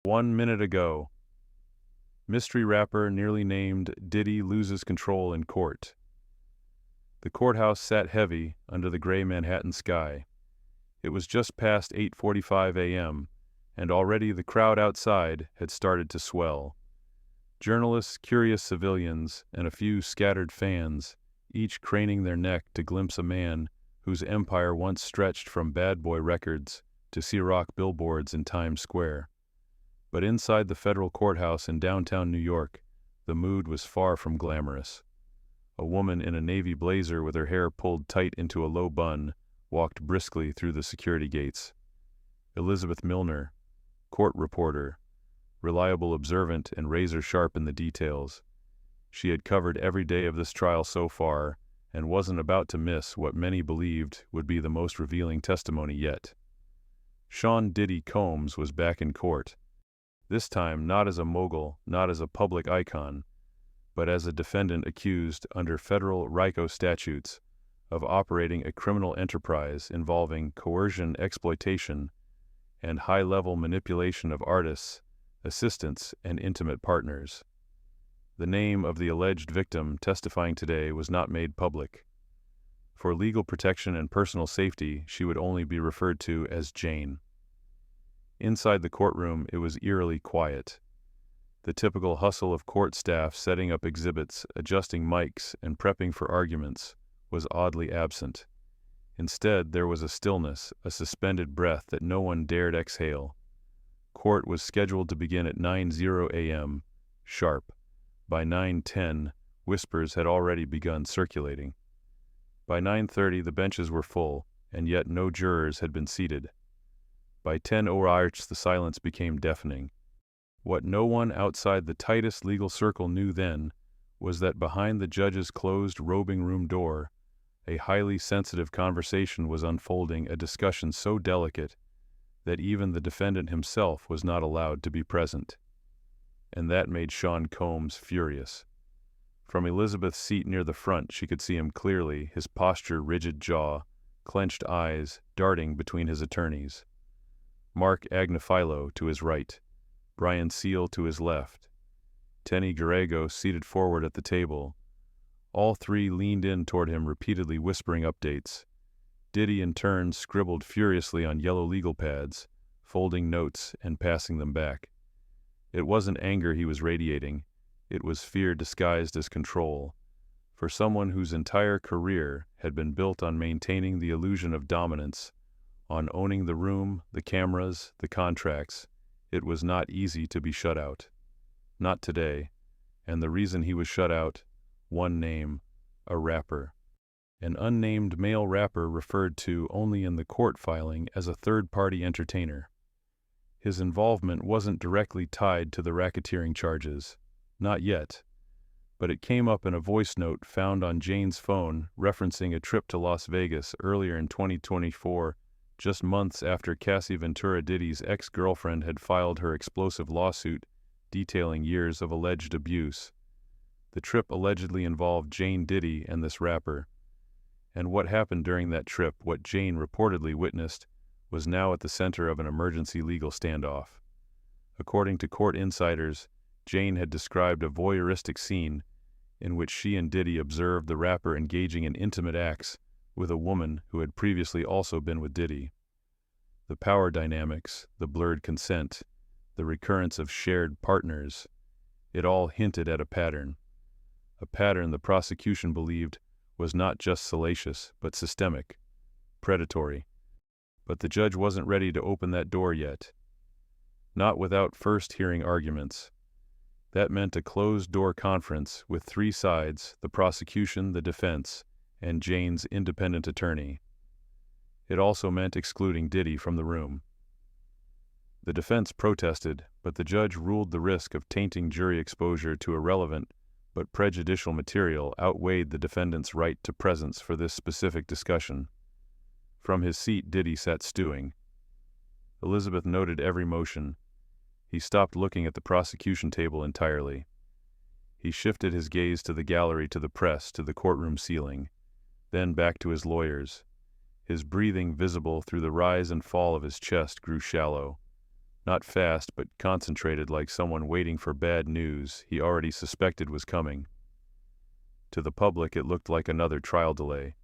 1 minute ago, mystery rapper nearly named Diddy loses control in court. The courthouse sat heavy under the gray Manhattan sky. It was just past 8:45 a.m., and already the crowd outside had started to swell. Journalists, curious civilians, and a few scattered fans, each craning their neck to glimpse a man whose empire once stretched from Bad Boy Records to Ciroc billboards in Times Square. But inside the federal courthouse in downtown New York, the mood was far from glamorous. A woman in a navy blazer with her hair pulled tight into a low bun walked briskly through the security gates. Elizabeth Milner, court reporter, reliable, observant, and razor-sharp in the details. She had covered every day of this trial so far and wasn't about to miss what many believed would be the most revealing testimony yet. Sean Diddy Combs was back in court, this time not as a mogul, not as a public icon, but as a defendant accused under federal RICO statutes of operating a criminal enterprise involving coercion, exploitation, and high-level manipulation of artists, assistants, and intimate partners. The name of the alleged victim testifying today was not made public. For legal protection and personal safety, she would only be referred to as Jane. Inside the courtroom, it was eerily quiet. The typical hustle of court staff setting up exhibits, adjusting mics, and prepping for arguments was oddly absent. Instead, there was a stillness, a suspended breath that no one dared exhale. Court was scheduled to begin at 9:00 a.m. sharp. By 9:10, whispers had already begun circulating. By 9:30, the benches were full, and yet no jurors had been seated. By 10:00, the silence became deafening. What no one outside the tightest legal circle knew then was that behind the judge's closed robing room door, a highly sensitive conversation was unfolding, a discussion so delicate that even the defendant himself was not allowed to be present. And that made Sean Combs furious. From Elizabeth's seat near the front, she could see him clearly, his posture, rigid jaw, clenched eyes darting between his attorneys. Mark Agnifilo to his right, Brian Seal to his left, Tenny Garego seated forward at the table. All three leaned in toward him, repeatedly whispering updates. Diddy in turn scribbled furiously on yellow legal pads, folding notes and passing them back. It wasn't anger he was radiating, it was fear disguised as control. For someone whose entire career had been built on maintaining the illusion of dominance, on owning the room, the cameras, the contracts, it was not easy to be shut out. Not today, and the reason he was shut out, one name, a rapper. An unnamed male rapper referred to only in the court filing as a third-party entertainer. His involvement wasn't directly tied to the racketeering charges, not yet, but it came up in a voice note found on Jane's phone referencing a trip to Las Vegas earlier in 2024, just months after Cassie Ventura Diddy's ex-girlfriend had filed her explosive lawsuit detailing years of alleged abuse. The trip allegedly involved Jane Diddy and this rapper. And what happened during that trip, what Jane reportedly witnessed, was now at the center of an emergency legal standoff. According to court insiders, Jane had described a voyeuristic scene in which she and Diddy observed the rapper engaging in intimate acts with a woman who had previously also been with Diddy. The power dynamics, the blurred consent, the recurrence of shared partners, it all hinted at a pattern. A pattern the prosecution believed was not just salacious, but systemic, predatory. But the judge wasn't ready to open that door yet. Not without first hearing arguments. That meant a closed-door conference with three sides, the prosecution, the defense, and Jane's independent attorney. It also meant excluding Diddy from the room. The defense protested, but the judge ruled the risk of tainting jury exposure to irrelevant but prejudicial material outweighed the defendant's right to presence for this specific discussion. From his seat, Diddy sat stewing. Elizabeth noted every motion. He stopped looking at the prosecution table entirely. He shifted his gaze to the gallery, to the press, to the courtroom ceiling, then back to his lawyers. His breathing, visible through the rise and fall of his chest, grew shallow. Not fast, but concentrated, like someone waiting for bad news he already suspected was coming. To the public it looked like another trial delay.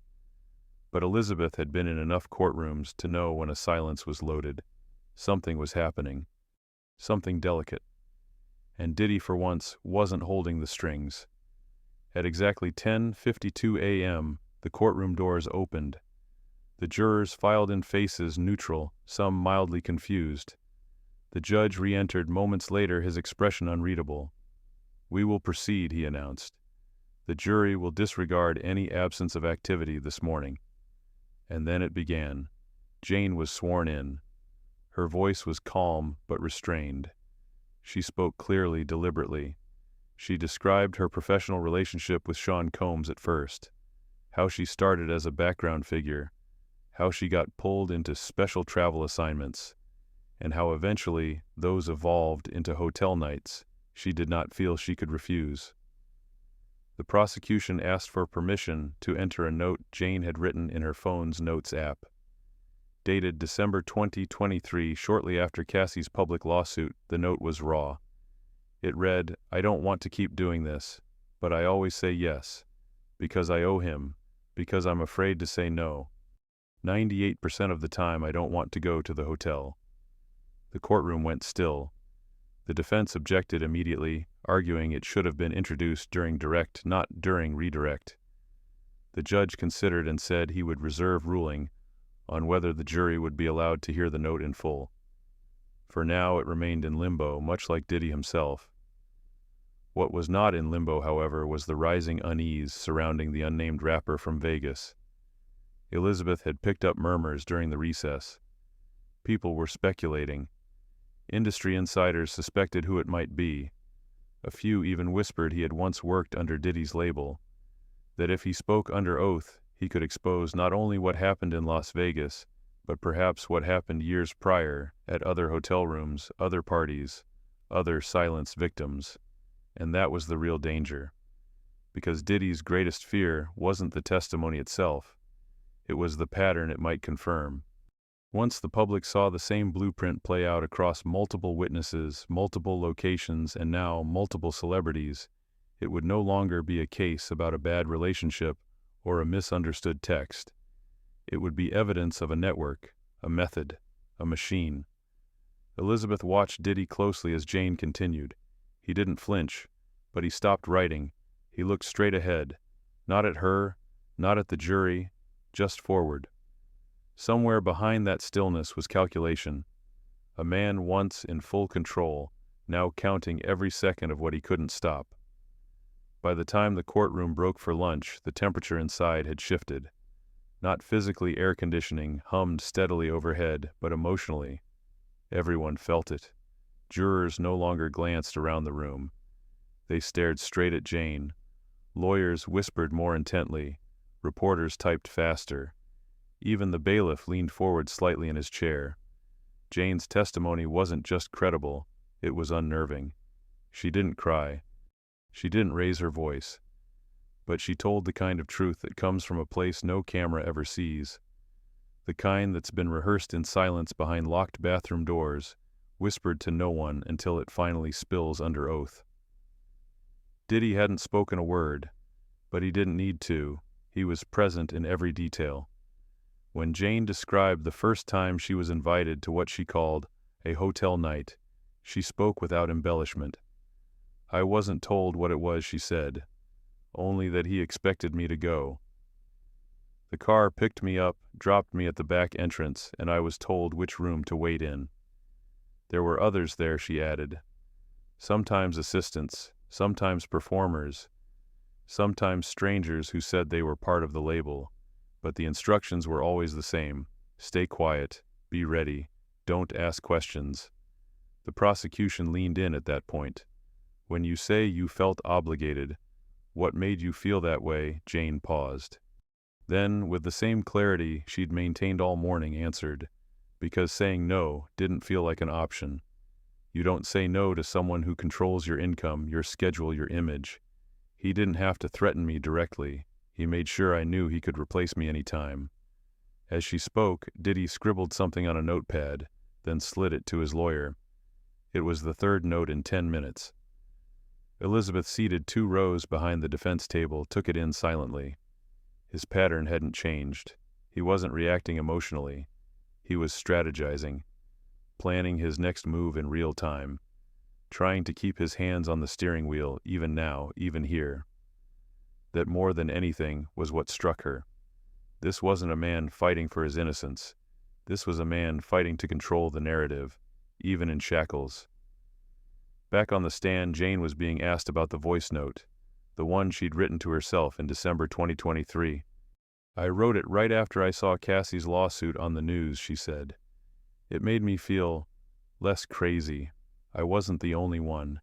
But Elizabeth had been in enough courtrooms to know when a silence was loaded. Something was happening. Something delicate. And Diddy, for once, wasn't holding the strings. At exactly 10:52 a.m., the courtroom doors opened. The jurors filed in, faces neutral, some mildly confused. The judge re-entered moments later, his expression unreadable. "We will proceed," he announced. "The jury will disregard any absence of activity this morning." And then it began. Jane was sworn in. Her voice was calm but restrained. She spoke clearly, deliberately. She described her professional relationship with Sean Combs at first, how she started as a background figure, how she got pulled into special travel assignments, and how eventually those evolved into hotel nights she did not feel she could refuse. The prosecution asked for permission to enter a note Jane had written in her phone's notes app. Dated December 2023, shortly after Cassie's public lawsuit, the note was raw. It read, "I don't want to keep doing this, but I always say yes, because I owe him, because I'm afraid to say no. 98% of the time I don't want to go to the hotel." The courtroom went still. The defense objected immediately, arguing it should have been introduced during direct, not during redirect. The judge considered and said he would reserve ruling on whether the jury would be allowed to hear the note in full. For now it remained in limbo, much like Diddy himself. What was not in limbo, however, was the rising unease surrounding the unnamed rapper from Vegas. Elizabeth had picked up murmurs during the recess. People were speculating. Industry insiders suspected who it might be. A few even whispered he had once worked under Diddy's label, that if he spoke under oath, he could expose not only what happened in Las Vegas, but perhaps what happened years prior at other hotel rooms, other parties, other silenced victims. And that was the real danger. Because Diddy's greatest fear wasn't the testimony itself. It was the pattern it might confirm. Once the public saw the same blueprint play out across multiple witnesses, multiple locations, and now multiple celebrities, it would no longer be a case about a bad relationship or a misunderstood text. It would be evidence of a network, a method, a machine. Elizabeth watched Diddy closely as Jane continued. He didn't flinch, but he stopped writing. He looked straight ahead, not at her, not at the jury, just forward. Somewhere behind that stillness was calculation. A man once in full control, now counting every second of what he couldn't stop. By the time the courtroom broke for lunch, the temperature inside had shifted. Not physically, air conditioning hummed steadily overhead, but emotionally. Everyone felt it. Jurors no longer glanced around the room. They stared straight at Jane. Lawyers whispered more intently. Reporters typed faster. Even the bailiff leaned forward slightly in his chair. Jane's testimony wasn't just credible, it was unnerving. She didn't cry. She didn't raise her voice. But she told the kind of truth that comes from a place no camera ever sees. The kind that's been rehearsed in silence behind locked bathroom doors, whispered to no one until it finally spills under oath. Diddy hadn't spoken a word, but he didn't need to. He was present in every detail. When Jane described the first time she was invited to what she called a hotel night, she spoke without embellishment. "I wasn't told what it was," she said, "only that he expected me to go. The car picked me up, dropped me at the back entrance, and I was told which room to wait in. There were others there," she added. "Sometimes assistants, sometimes performers, sometimes strangers who said they were part of the label. But the instructions were always the same. Stay quiet, be ready, don't ask questions." The prosecution leaned in at that point. "When you say you felt obligated, what made you feel that way?" Jane paused. Then, with the same clarity she'd maintained all morning, answered, "Because saying no didn't feel like an option. You don't say no to someone who controls your income, your schedule, your image. He didn't have to threaten me directly. He made sure I knew he could replace me any time." As she spoke, Diddy scribbled something on a notepad, then slid it to his lawyer. It was the third note in 10 minutes. Elizabeth, seated 2 rows behind the defense table, took it in silently. His pattern hadn't changed. He wasn't reacting emotionally. He was strategizing, planning his next move in real time, trying to keep his hands on the steering wheel even now, even here. That more than anything was what struck her. This wasn't a man fighting for his innocence. This was a man fighting to control the narrative, even in shackles. Back on the stand, Jane was being asked about the voice note, the one she'd written to herself in December 2023. "I wrote it right after I saw Cassie's lawsuit on the news," she said. "It made me feel less crazy. I wasn't the only one.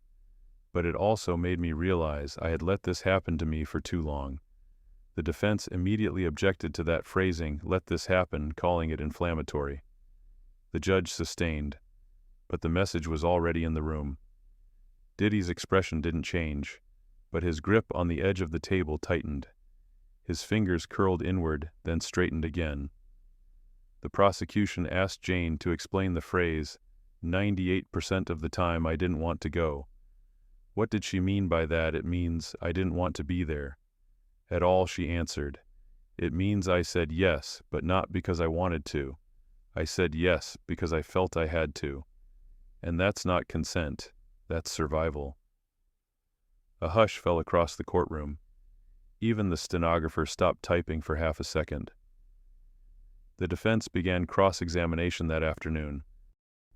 But it also made me realize I had let this happen to me for too long." The defense immediately objected to that phrasing, "let this happen," calling it inflammatory. The judge sustained, but the message was already in the room. Diddy's expression didn't change, but his grip on the edge of the table tightened. His fingers curled inward, then straightened again. The prosecution asked Jane to explain the phrase, 98% of the time I didn't want to go. What did she mean by that? "It means I didn't want to be there at all," she answered. "It means I said yes, but not because I wanted to. I said yes because I felt I had to. And that's not consent, that's survival." A hush fell across the courtroom. Even the stenographer stopped typing for half a second. The defense began cross-examination that afternoon.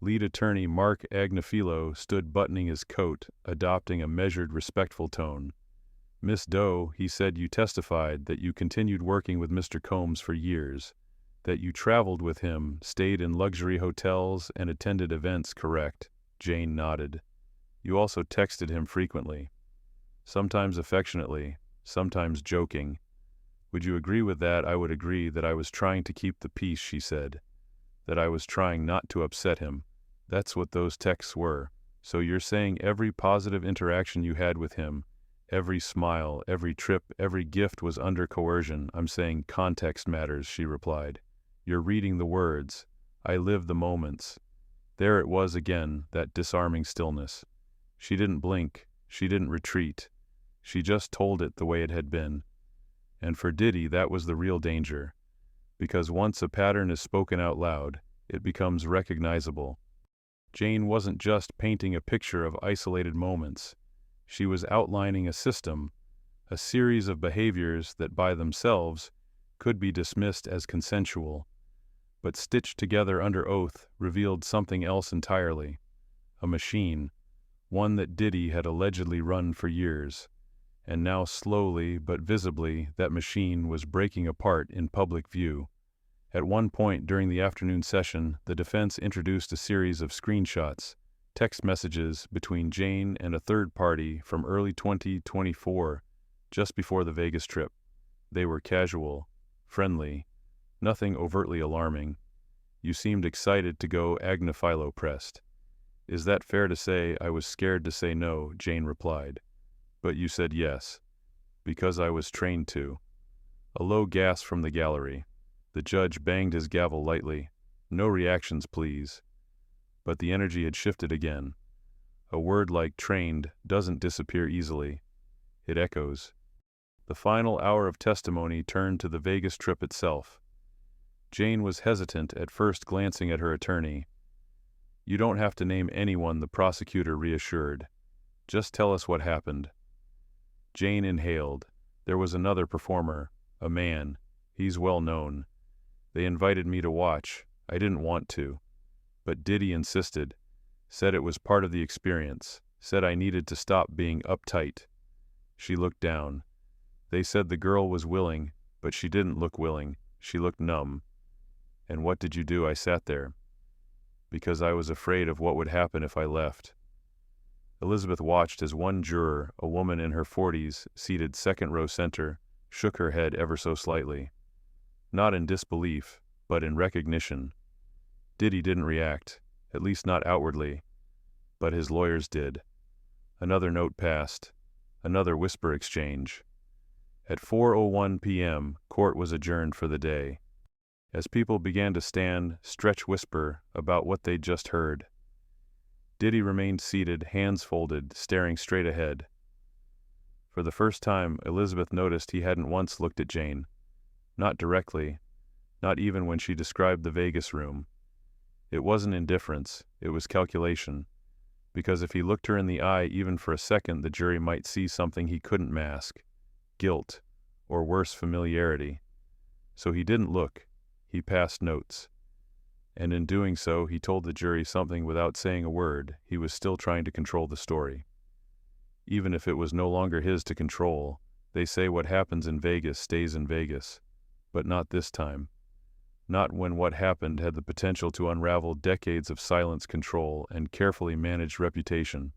Lead attorney Mark Agnifilo stood buttoning his coat, adopting a measured, respectful tone. "Miss Doe," he said, "you testified that you continued working with Mr. Combs for years, that you traveled with him, stayed in luxury hotels, and attended events, correct?" Jane nodded. "You also texted him frequently, sometimes affectionately, sometimes joking. Would you agree with that?" "I would agree that I was trying to keep the peace," she said, "that I was trying not to upset him. That's what those texts were. So you're saying every positive interaction you had with him, every smile, every trip, every gift was under coercion?" "I'm saying context matters," she replied. "You're reading the words. I live the moments." There it was again, that disarming stillness. She didn't blink. She didn't retreat. She just told it the way it had been. And for Diddy, that was the real danger. Because once a pattern is spoken out loud, it becomes recognizable. Jane wasn't just painting a picture of isolated moments. She was outlining a system, a series of behaviors that by themselves could be dismissed as consensual, but stitched together under oath revealed something else entirely. A machine, one that Diddy had allegedly run for years. And now slowly but visibly that machine was breaking apart in public view. At one point during the afternoon session, the defense introduced a series of screenshots, text messages between Jane and a third party from early 2024, just before the Vegas trip. They were casual, friendly, nothing overtly alarming. "You seemed excited to go," Agnifilo pressed. "Is that fair to say?" "I was scared to say no," Jane replied. "But you said yes." "Because I was trained to." A low gasp from the gallery. The judge banged his gavel lightly. "No reactions, please." But the energy had shifted again. A word like trained doesn't disappear easily. It echoes. The final hour of testimony turned to the Vegas trip itself. Jane was hesitant at first, glancing at her attorney. "You don't have to name anyone," the prosecutor reassured. "Just tell us what happened." Jane inhaled. "There was another performer, a man. He's well known. They invited me to watch. I didn't want to. But Diddy insisted. Said it was part of the experience. Said I needed to stop being uptight." She looked down. "They said the girl was willing, but she didn't look willing. She looked numb." "And what did you do?" "I sat there. Because I was afraid of what would happen if I left." Elizabeth watched as one juror, a woman in her 40s, seated second row center, shook her head ever so slightly. Not in disbelief, but in recognition. Diddy didn't react, at least not outwardly, but his lawyers did. Another note passed, another whisper exchange. At 4:01 p.m., court was adjourned for the day. As people began to stand, stretch, whisper about what they'd just heard. Diddy remained seated, hands folded, staring straight ahead. For the first time, Elizabeth noticed he hadn't once looked at Jane. Not directly, not even when she described the Vegas room. It wasn't indifference, it was calculation. Because if he looked her in the eye even for a second, the jury might see something he couldn't mask: guilt, or worse, familiarity. So he didn't look, he passed notes. And in doing so, he told the jury something without saying a word. He was still trying to control the story. Even if it was no longer his to control, they say what happens in Vegas stays in Vegas. But not this time. Not when what happened had the potential to unravel decades of silence, control, and carefully managed reputation.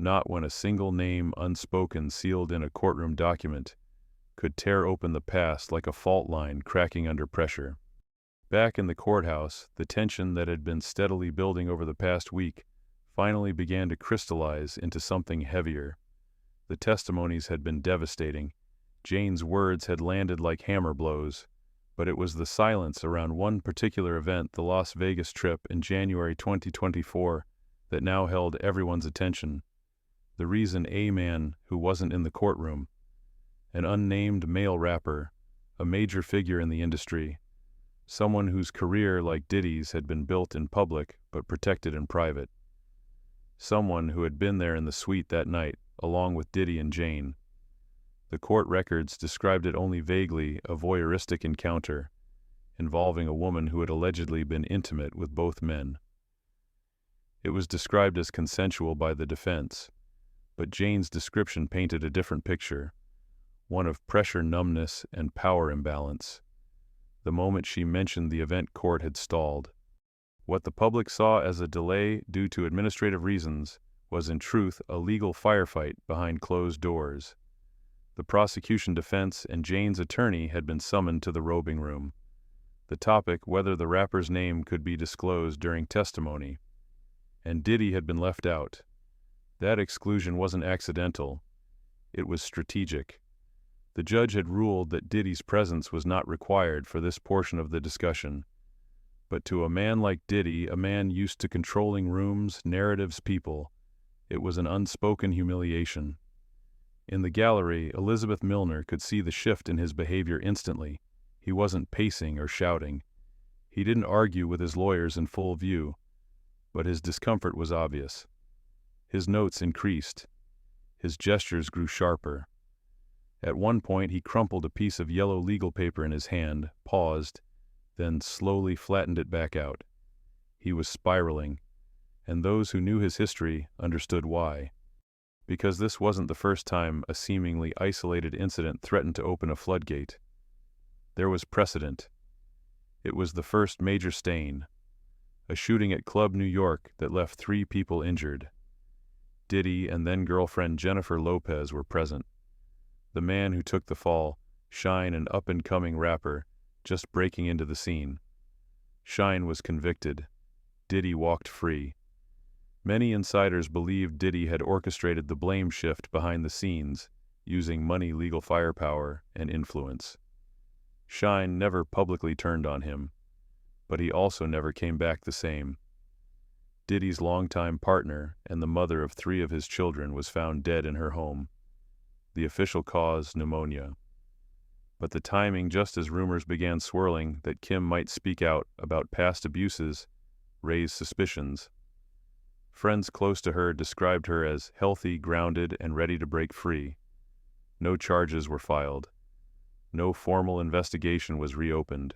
Not when a single name, unspoken, sealed in a courtroom document, could tear open the past like a fault line cracking under pressure. Back in the courthouse, the tension that had been steadily building over the past week finally began to crystallize into something heavier. The testimonies had been devastating. Jane's words had landed like hammer blows. But it was the silence around one particular event, the Las Vegas trip in January 2024, that now held everyone's attention. The reason a man who wasn't in the courtroom, an unnamed male rapper, a major figure in the industry, someone whose career, like Diddy's, had been built in public but protected in private. Someone who had been there in the suite that night, along with Diddy and Jane. The court records described it only vaguely, a voyeuristic encounter involving a woman who had allegedly been intimate with both men. It was described as consensual by the defense, but Jane's description painted a different picture, one of pressure numbness and power imbalance. The moment she mentioned the event, court had stalled. What the public saw as a delay due to administrative reasons was in truth a legal firefight behind closed doors. The prosecution, defense, and Jane's attorney had been summoned to the robing room. The topic, whether the rapper's name could be disclosed during testimony. And Diddy had been left out. That exclusion wasn't accidental. It was strategic. The judge had ruled that Diddy's presence was not required for this portion of the discussion. But to a man like Diddy, a man used to controlling rooms, narratives, people, it was an unspoken humiliation. In the gallery, Elizabeth Milner could see the shift in his behavior instantly. He wasn't pacing or shouting. He didn't argue with his lawyers in full view, but his discomfort was obvious. His notes increased. His gestures grew sharper. At one point, he crumpled a piece of yellow legal paper in his hand, paused, then slowly flattened it back out. He was spiraling, and those who knew his history understood why. Because this wasn't the first time a seemingly isolated incident threatened to open a floodgate. There was precedent. It was the first major stain, a shooting at Club New York that left 3 people injured. Diddy and then-girlfriend Jennifer Lopez were present. The man who took the fall, Shine, an up-and-coming rapper, just breaking into the scene. Shine was convicted. Diddy walked free. Many insiders believed Diddy had orchestrated the blame shift behind the scenes, using money, legal firepower, and influence. Shine never publicly turned on him, but he also never came back the same. Diddy's longtime partner and the mother of 3 of his children was found dead in her home. The official cause, pneumonia. But the timing, just as rumors began swirling that Kim might speak out about past abuses, raised suspicions. Friends close to her described her as healthy, grounded, and ready to break free. No charges were filed. No formal investigation was reopened.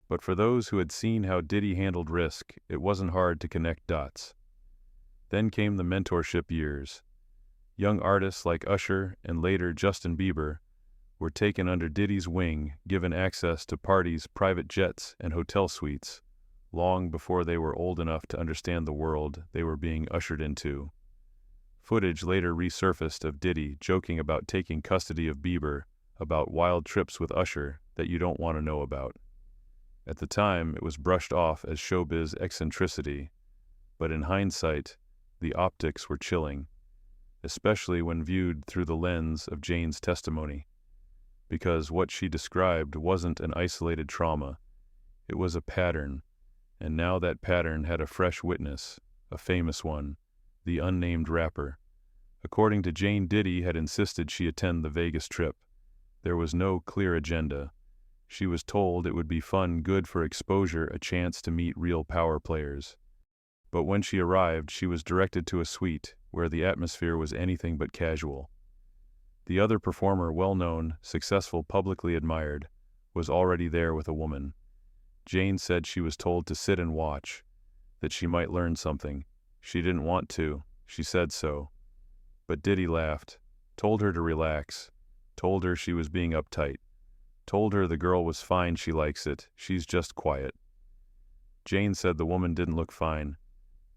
But for those who had seen how Diddy handled risk, it wasn't hard to connect dots. Then came the mentorship years. Young artists like Usher and later Justin Bieber were taken under Diddy's wing, given access to parties, private jets, and hotel suites, long before they were old enough to understand the world they were being ushered into. Footage later resurfaced of Diddy joking about taking custody of Bieber, about wild trips with Usher that you don't want to know about. At the time, it was brushed off as showbiz eccentricity, but in hindsight, the optics were chilling, especially when viewed through the lens of Jane's testimony, because what she described wasn't an isolated trauma, it was a pattern, and now that pattern had a fresh witness, a famous one, the unnamed rapper. According to Jane, Diddy had insisted she attend the Vegas trip. There was no clear agenda. She was told it would be fun, good for exposure, a chance to meet real power players. But when she arrived, she was directed to a suite where the atmosphere was anything but casual. The other performer, well-known, successful, publicly admired, was already there with a woman. Jane said she was told to sit and watch, that she might learn something. She didn't want to, she said so. But Diddy laughed, told her to relax, told her she was being uptight, told her the girl was fine, she likes it, she's just quiet. Jane said the woman didn't look fine.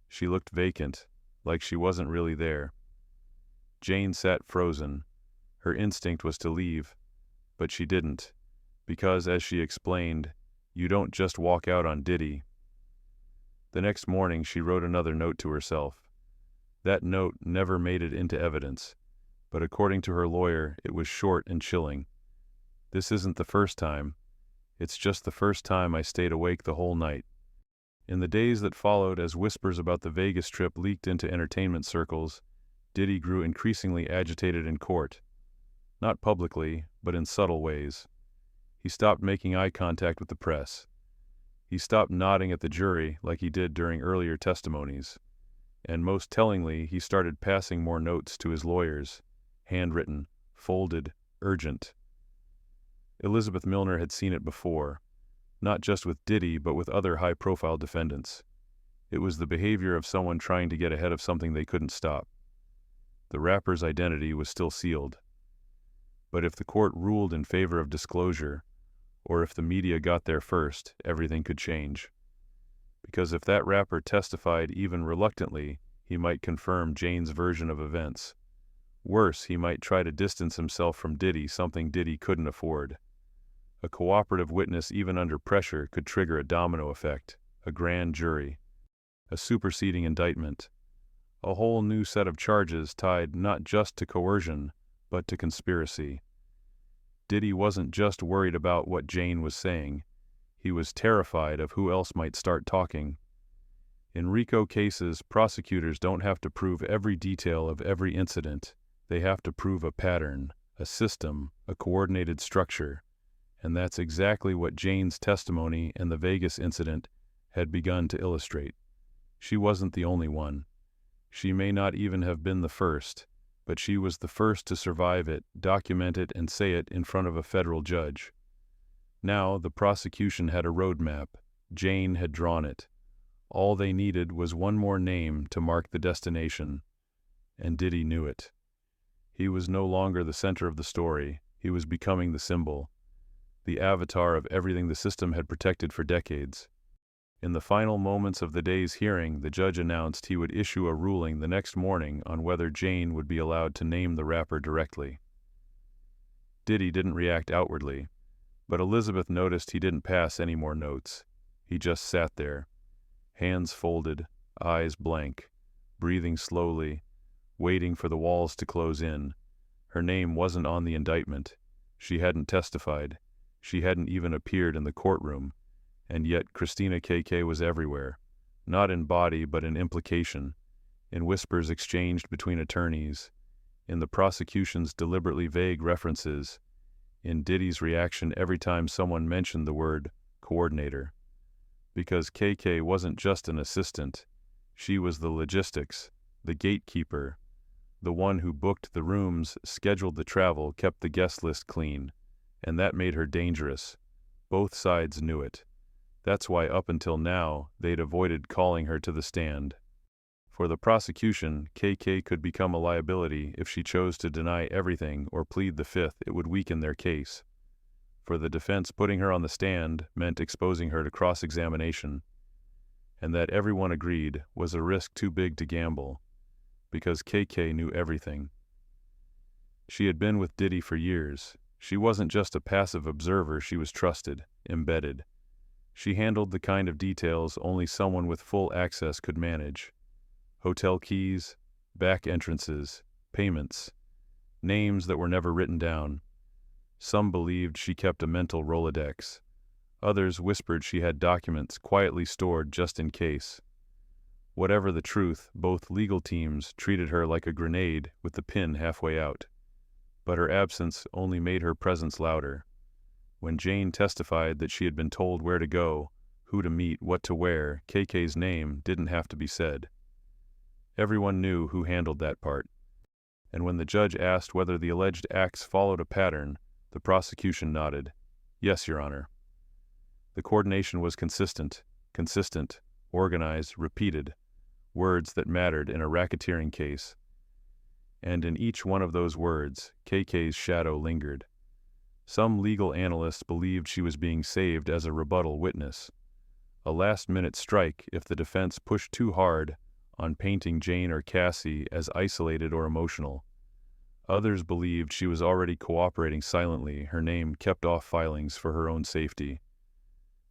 She looked vacant, like she wasn't really there. Jane sat frozen. Her instinct was to leave, but she didn't, because, as she explained, you don't just walk out on Diddy. The next morning she wrote another note to herself. That note never made it into evidence, but according to her lawyer, it was short and chilling. This isn't the first time. It's just the first time I stayed awake the whole night. In the days that followed, as whispers about the Vegas trip leaked into entertainment circles, Diddy grew increasingly agitated in court. Not publicly, but in subtle ways. He stopped making eye contact with the press. He stopped nodding at the jury like he did during earlier testimonies. And most tellingly, he started passing more notes to his lawyers, handwritten, folded, urgent. Elizabeth Milner had seen it before, not just with Diddy, but with other high-profile defendants. It was the behavior of someone trying to get ahead of something they couldn't stop. The rapper's identity was still sealed. But if the court ruled in favor of disclosure, or if the media got there first, everything could change. Because if that rapper testified even reluctantly, he might confirm Jane's version of events. Worse, he might try to distance himself from Diddy, something Diddy couldn't afford. A cooperative witness, even under pressure, could trigger a domino effect, a grand jury, a superseding indictment, a whole new set of charges tied not just to coercion, but to conspiracy. Diddy wasn't just worried about what Jane was saying. He was terrified of who else might start talking. In RICO cases, prosecutors don't have to prove every detail of every incident. They have to prove a pattern, a system, a coordinated structure. And that's exactly what Jane's testimony and the Vegas incident had begun to illustrate. She wasn't the only one. She may not even have been the first, but she was the first to survive it, document it, and say it in front of a federal judge. Now the prosecution had a roadmap. Jane had drawn it. All they needed was one more name to mark the destination, and Diddy knew it. He was no longer the center of the story. He was becoming the symbol, the avatar of everything the system had protected for decades. In the final moments of the day's hearing, the judge announced he would issue a ruling the next morning on whether Jane would be allowed to name the rapper directly. Diddy didn't react outwardly, but Elizabeth noticed he didn't pass any more notes. He just sat there, hands folded, eyes blank, breathing slowly, waiting for the walls to close in. Her name wasn't on the indictment. She hadn't testified. She hadn't even appeared in the courtroom. And yet Christina KK was everywhere, not in body but in implication, in whispers exchanged between attorneys, in the prosecution's deliberately vague references, in Diddy's reaction every time someone mentioned the word coordinator. Because KK wasn't just an assistant, she was the logistics, the gatekeeper, the one who booked the rooms, scheduled the travel, kept the guest list clean, and that made her dangerous. Both sides knew it. That's why up until now, they'd avoided calling her to the stand. For the prosecution, KK could become a liability if she chose to deny everything or plead the fifth. It would weaken their case. For the defense, putting her on the stand meant exposing her to cross-examination, and that everyone agreed was a risk too big to gamble, because KK knew everything. She had been with Diddy for years. She wasn't just a passive observer, she was trusted, embedded. She handled the kind of details only someone with full access could manage. Hotel keys, back entrances, payments, names that were never written down. Some believed she kept a mental Rolodex. Others whispered she had documents quietly stored just in case. Whatever the truth, both legal teams treated her like a grenade with the pin halfway out. But her absence only made her presence louder. When Jane testified that she had been told where to go, who to meet, what to wear, KK's name didn't have to be said. Everyone knew who handled that part. And when the judge asked whether the alleged acts followed a pattern, the prosecution nodded. Yes, Your Honor. The coordination was consistent, organized, repeated, words that mattered in a racketeering case. And in each one of those words, KK's shadow lingered. Some legal analysts believed she was being saved as a rebuttal witness, a last-minute strike if the defense pushed too hard on painting Jane or Cassie as isolated or emotional. Others believed she was already cooperating silently, her name kept off filings for her own safety.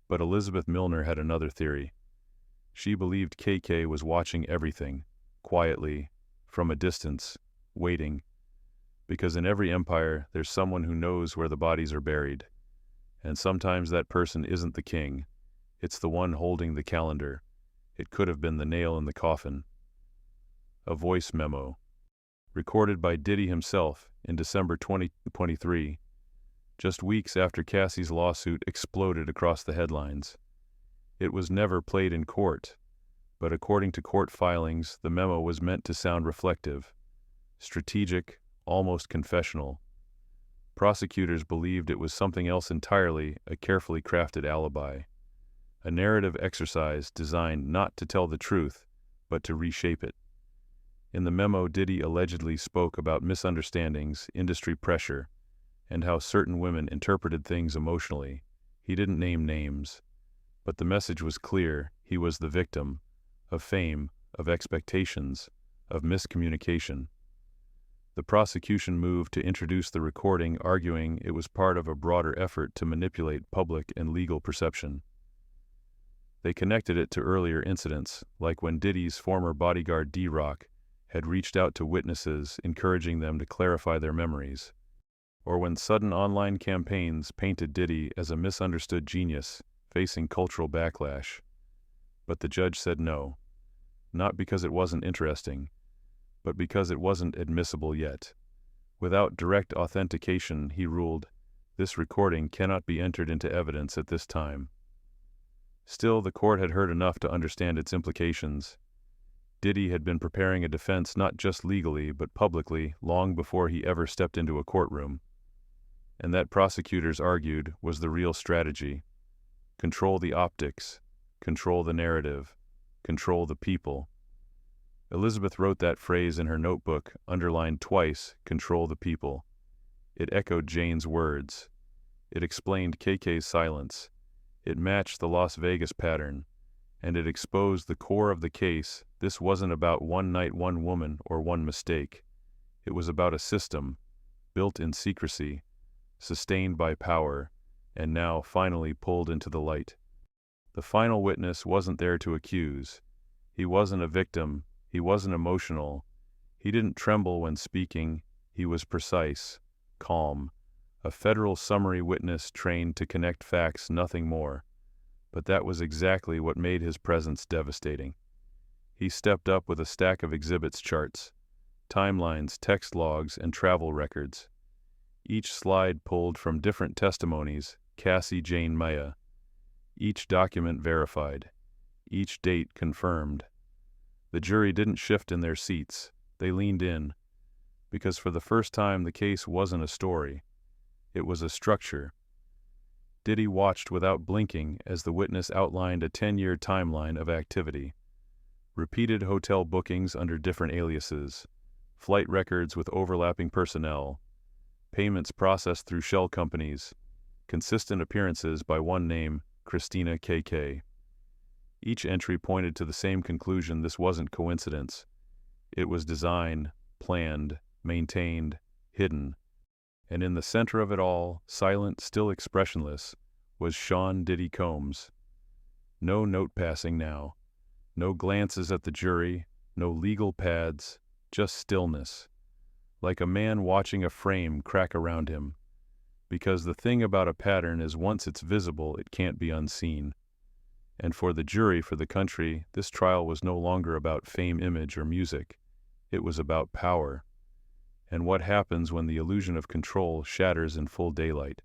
But Elizabeth Milner had another theory. She believed KK was watching everything, quietly, from a distance, waiting. Because in every empire, there's someone who knows where the bodies are buried. And sometimes that person isn't the king. It's the one holding the calendar. It could have been the nail in the coffin. A voice memo. Recorded by Diddy himself in December 2023, just weeks after Cassie's lawsuit exploded across the headlines. It was never played in court, but according to court filings, the memo was meant to sound reflective, strategic, almost confessional. Prosecutors believed it was something else entirely, a carefully crafted alibi. A narrative exercise designed not to tell the truth, but to reshape it. In the memo, Diddy allegedly spoke about misunderstandings, industry pressure, and how certain women interpreted things emotionally. He didn't name names, but the message was clear. He was the victim of fame, of expectations, of miscommunication. The prosecution moved to introduce the recording, arguing it was part of a broader effort to manipulate public and legal perception. They connected it to earlier incidents, like when Diddy's former bodyguard D-Rock had reached out to witnesses, encouraging them to clarify their memories, or when sudden online campaigns painted Diddy as a misunderstood genius facing cultural backlash. But the judge said no, not because it wasn't interesting, but because it wasn't admissible yet. Without direct authentication, he ruled, this recording cannot be entered into evidence at this time. Still, the court had heard enough to understand its implications. Diddy had been preparing a defense not just legally but publicly long before he ever stepped into a courtroom. And that, prosecutors argued, was the real strategy. Control the optics, control the narrative, control the people. Elizabeth wrote that phrase in her notebook, underlined twice, control the people. It echoed Jane's words. It explained KK's silence. It matched the Las Vegas pattern. And it exposed the core of the case. This wasn't about one night, one woman, or one mistake. It was about a system, built in secrecy, sustained by power, and now finally pulled into the light. The final witness wasn't there to accuse. He wasn't a victim. He wasn't emotional. He didn't tremble when speaking. He was precise, calm, a federal summary witness trained to connect facts, nothing more. But that was exactly what made his presence devastating. He stepped up with a stack of exhibits, charts, timelines, text logs, and travel records. Each slide pulled from different testimonies, Cassie Jane Maya. Each document verified. Each date confirmed. The jury didn't shift in their seats. They leaned in. Because for the first time, the case wasn't a story. It was a structure. Diddy watched without blinking as the witness outlined a 10-year timeline of activity. Repeated hotel bookings under different aliases, flight records with overlapping personnel, payments processed through shell companies, consistent appearances by one name, Christina KK. Each entry pointed to the same conclusion: this wasn't coincidence. It was design, planned, maintained, hidden. And in the center of it all, silent, still expressionless, was Sean Diddy Combs. No note-passing now. No glances at the jury, no legal pads, just stillness. Like a man watching a frame crack around him. Because the thing about a pattern is once it's visible, it can't be unseen. And for the jury, for the country, this trial was no longer about fame, image, or music. It was about power. And what happens when the illusion of control shatters in full daylight?